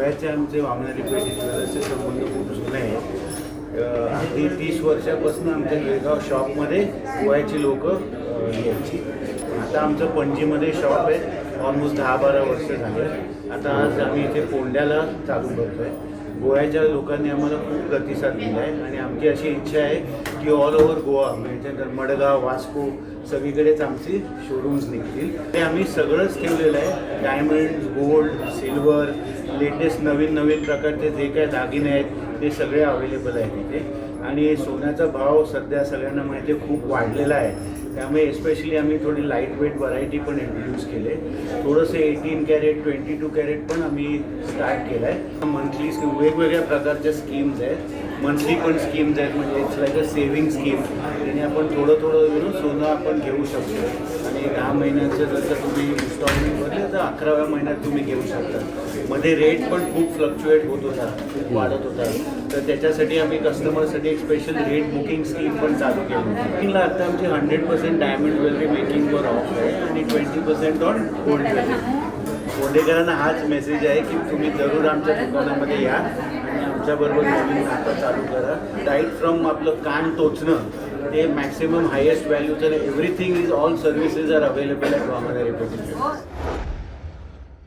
गोव्याचे आमचे वामनारी पेठ ज्वेलर्सचे संबंध खूप जुने आहे. अगदी 30 वर्षापासून आमच्या बेळगाव शॉपमध्ये गोव्याची लोक यायची. आता आमचं पणजीमध्ये शॉप आहे, ऑलमोस्ट 10-12 वर्ष झाले. आता आज आम्ही इथे पोंड्याला चालू करतो आहे. गोव्याच्या लोकांनी आम्हाला खूप प्रतिसाद दिला आहे आणि आमची अशी इच्छा आहे की ऑल ओव्हर गोवा म्हणजे तर मडगाव, वास्को सगळीकडेच आमची शोरूम्स निघतील. ते आम्ही सगळंच ठेवलेलं आहे. डायमंड, गोल्ड, सिल्वर, लेटेस्ट नवीन प्रकारचे जे काय दागिने आहेत ते सगळे अवेलेबल आहेत इथे. आणि सोन्याचा भाव सध्या सगळ्यांना माहिती आहे खूप वाढलेला आहे, त्यामुळे एस्पेशली आम्ही थोडी लाईट वेट व्हरायटी पण इंट्रोड्यूस केले. थोडंसं 18 कॅरेट 22 कॅरेट पण आम्ही स्टार्ट केलं आहे. मंथली वेगवेगळ्या प्रकारच्या स्कीम्स आहेत, मंथली पण स्कीम्स आहेत, म्हणजे it's like a saving scheme. त्याने आपण थोडं सोनं आपण घेऊ शकतो आणि 10 महिन्याचं जर का तुम्ही इन्स्टॉलमेंट भरले तर 11व्या महिन्यात तुम्ही घेऊ शकता. मध्ये रेट पण खूप फ्लक्च्युएट होत होता, खूप वाढत होता, तर त्याच्यासाठी आम्ही कस्टमरसाठी एक स्पेशल रेट बुकिंग स्कीम पण चालू केली. बुकिंगला आता आमची 100% डायमंड ज्वेलरी मेकिंगवर ऑफ आहे आणि 20% ऑन गोल्ड ज्वेलरी. कोंडेकरांना हाच मेसेज आहे की तुम्ही जरूर आमच्या दुकानामध्ये या आणि आमच्याबरोबर नवीन नातं चालू करा. राईट फ्रॉम आपलं कान टोचणं ते मॅक्सिमम हायेस्ट व्हॅल्यूचं everything is all services are available at Vamanari Peth.